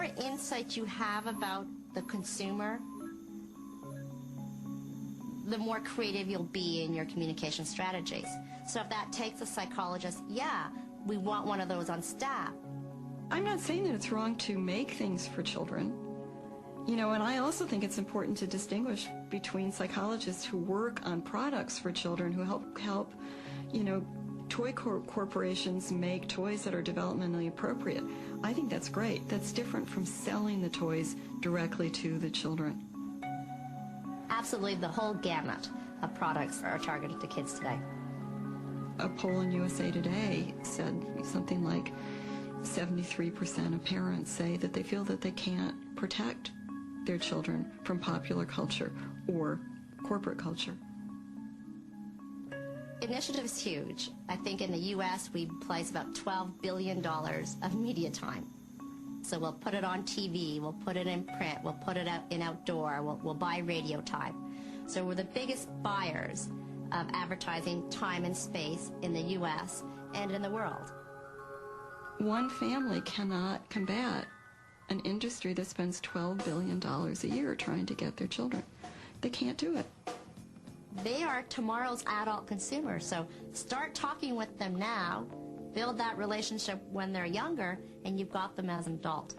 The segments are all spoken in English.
more insight you have about the consumer, the more creative you'll be in your communication strategies. So if that takes a psychologist, yeah, we want one of those on staff. I'm not saying that it's wrong to make things for children. You know, and I also think it's important to distinguish between psychologists who work on products for children, who help, you know, toy corporations make toys that are developmentally appropriate. I think that's great. That's different from selling the toys directly to the children. Absolutely, the whole gamut of products are targeted to kids today. A poll in USA Today said something like 73% of parents say that they feel that they can't protect their children from popular culture or corporate culture. Initiative's huge. I think in the U.S. we place about $12 billion of media time. So we'll put it on TV, we'll put it in print, we'll put it out in outdoor, we'll buy radio time. So we're the biggest buyers of advertising time and space in the U.S. and in the world. One family cannot combat an industry that spends $12 billion a year trying to get their children. They can't do it. They are tomorrow's adult consumers, so start talking with them now, build that relationship when they're younger, and you've got them as an adult.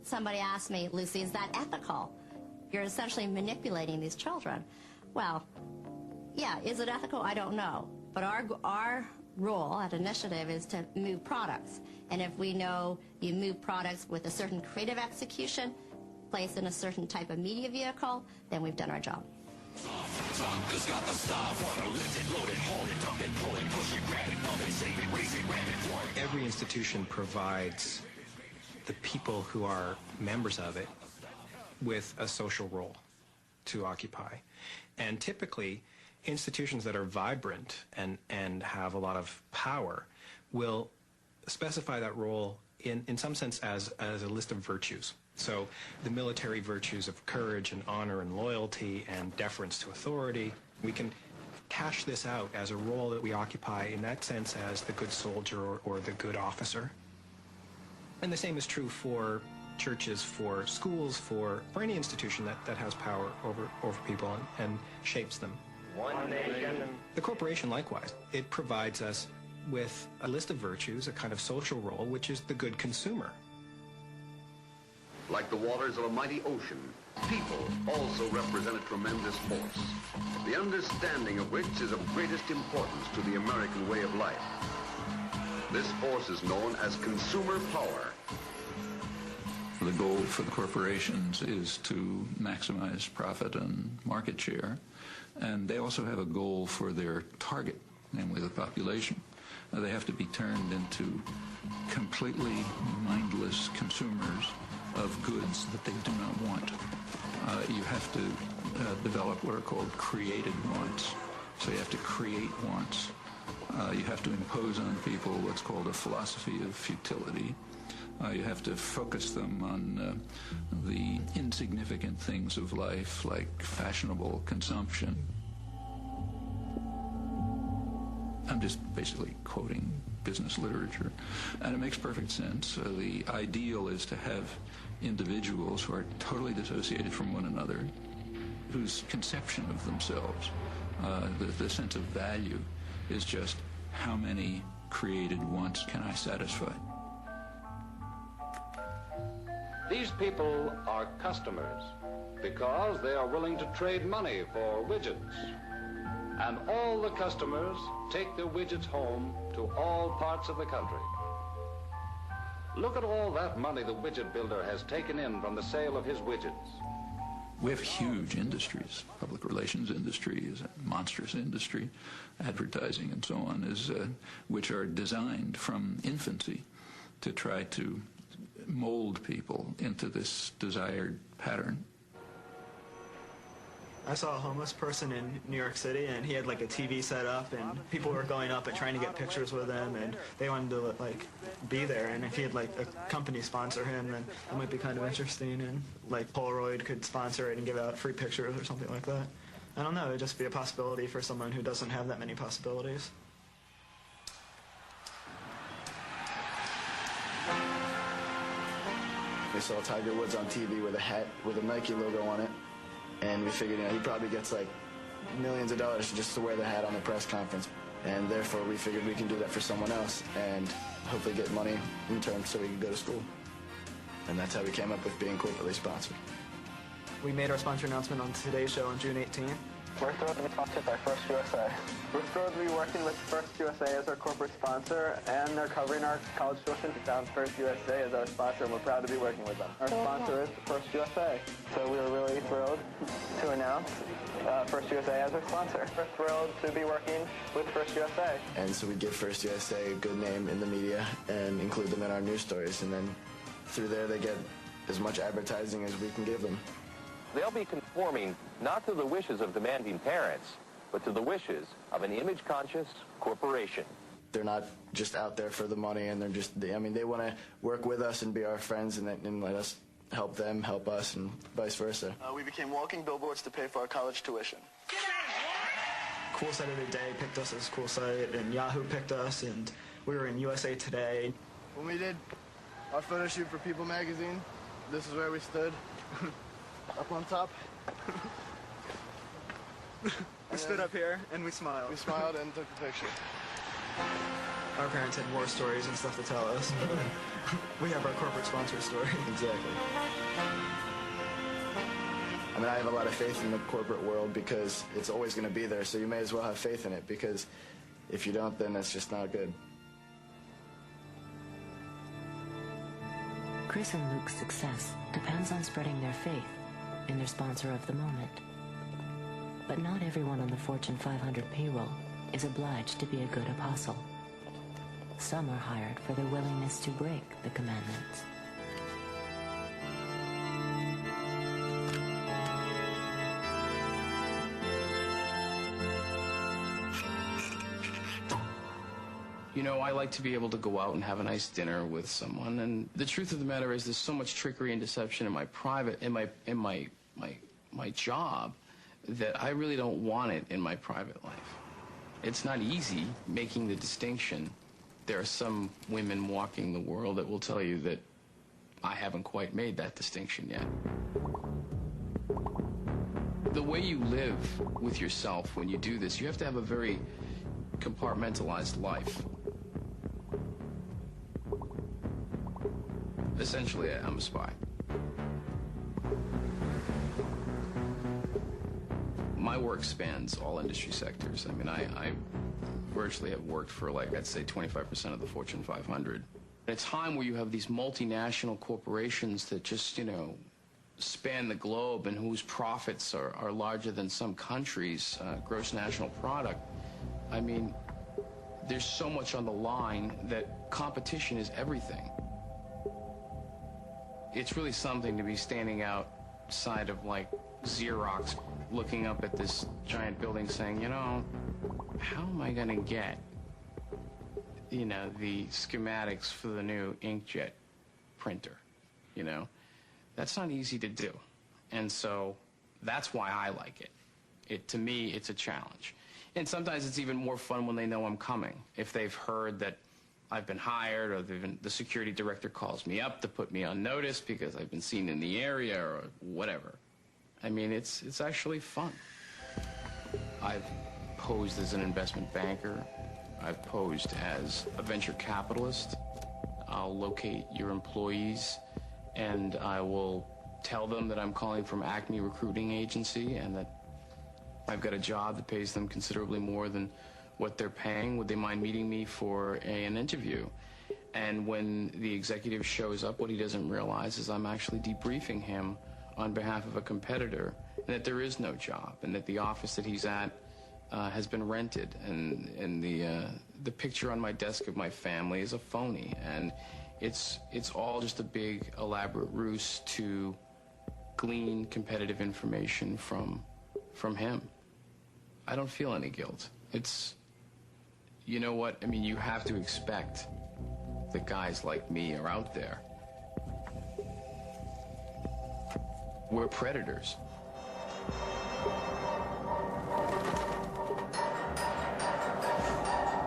Somebody asked me, Lucy, is that ethical? You're essentially manipulating these children. Well, yeah, is it ethical? I don't know. But our role at Initiative is to move products. And if we know you move products with a certain creative execution, placed in a certain type of media vehicle, then we've done our job. Every institution provides the people who are members of it with a social role to occupy. And typically, institutions that are vibrant and have a lot of power will specify that role in some sense as a list of virtues. So the military virtues of courage and honor and loyalty and deference to authority, we can cash this out as a role that we occupy in that sense as the good soldier or the good officer. And the same is true for churches, for schools, for any institution that has power over people and shapes them. One nation. The corporation, likewise, it provides us with a list of virtues, a kind of social role, which is the good consumer. Like the waters of a mighty ocean, people also represent a tremendous force, the understanding of which is of greatest importance to the American way of life. This force is known as consumer power. The goal for the corporations is to maximize profit and market share, and they also have a goal for their target, namely the population. They have to be turned into completely mindless consumers of goods that they do not want. You have to develop what are called created wants. So you have to create wants. You have to impose on people what's called a philosophy of futility. You have to focus them on the insignificant things of life, like fashionable consumption. I'm just basically quoting business literature, and it makes perfect sense. The ideal is to have individuals who are totally dissociated from one another, whose conception of themselves, the sense of value, is just how many created wants can I satisfy. These people are customers because they are willing to trade money for widgets. And all the customers take their widgets home to all parts of the country. Look at all that money the widget builder has taken in from the sale of his widgets. We have huge industries. Public relations industry is a monstrous industry. Advertising and so on is, which are designed from infancy to try to mold people into this desired pattern. I saw a homeless person in New York City, and he had like a TV set up, and people were going up and trying to get pictures with him, and they wanted to like be there. And if he had like a company sponsor him, then that might be kind of interesting. And like Polaroid could sponsor it and give out free pictures or something like that. I don't know. It'd just be a possibility for someone who doesn't have that many possibilities. We saw Tiger Woods on TV with a hat with a Nike logo on it, and we figured, he probably gets like millions of dollars just to wear the hat on the press conference. And therefore, we figured we can do that for someone else and hopefully get money in return so we can go to school. And that's how we came up with being corporately sponsored. We made our sponsor announcement on today's show on June 18th. We're thrilled to be sponsored by First USA. We're thrilled to be working with First USA as our corporate sponsor, and they're covering our college tuition. First USA is our sponsor, and we're proud to be working with them. Our sponsor is First USA, so we were really thrilled to announce First USA as our sponsor. We're thrilled to be working with First USA. And so we give First USA a good name in the media and include them in our news stories, and then through there they get as much advertising as we can give them. They'll be conforming not to the wishes of demanding parents, but to the wishes of an image-conscious corporation. They're not just out there for the money, and they want to work with us and be our friends and let us help them, help us, and vice versa. We became walking billboards to pay for our college tuition. Cool Site of the Day picked us as Cool Site, and Yahoo picked us, and we were in USA Today. When we did our photo shoot for People magazine, this is where we stood. Up on top. We stood up here and we smiled. We smiled and took the picture. Our parents had war stories and stuff to tell us. We have our corporate sponsor story. Exactly. I have a lot of faith in the corporate world because it's always going to be there, so you may as well have faith in it, because if you don't, then that's just not good. Chris and Luke's success depends on spreading their faith in their sponsor of the moment. But not everyone on the Fortune 500 payroll is obliged to be a good apostle. Some are hired for their willingness to break the commandments. I like to be able to go out and have a nice dinner with someone, and the truth of the matter is there's so much trickery and deception in my job that I really don't want it in my private life. It's not easy making the distinction. There are some women walking the world that will tell you that I haven't quite made that distinction yet. The way you live with yourself when you do this, you have to have a very compartmentalized life. Essentially, I'm a spy. My work spans all industry sectors. I virtually have worked for, I'd say 25% of the Fortune 500. At a time where you have these multinational corporations that just, span the globe and whose profits are larger than some countries' gross national product, there's so much on the line that competition is everything. It's really something to be standing outside of, Xerox, looking up at this giant building saying, how am I going to get, the schematics for the new inkjet printer, That's not easy to do. And so that's why I like it. To me, it's a challenge. And sometimes it's even more fun when they know I'm coming. If they've heard that I've been hired, or the security director calls me up to put me on notice because I've been seen in the area or whatever. It's actually fun. I've posed as an investment banker. I've posed as a venture capitalist. I'll locate your employees and I will tell them that I'm calling from Acme Recruiting Agency and that I've got a job that pays them considerably more than what they're paying. Would they mind meeting me for an interview? And when the executive shows up, what he doesn't realize is I'm actually debriefing him on behalf of a competitor, and that there is no job, and that the office that he's at has been rented, and the picture on my desk of my family is a phony, and it's all just a big elaborate ruse to glean competitive information from him. I don't feel any guilt. You know what? You have to expect that guys like me are out there. We're predators.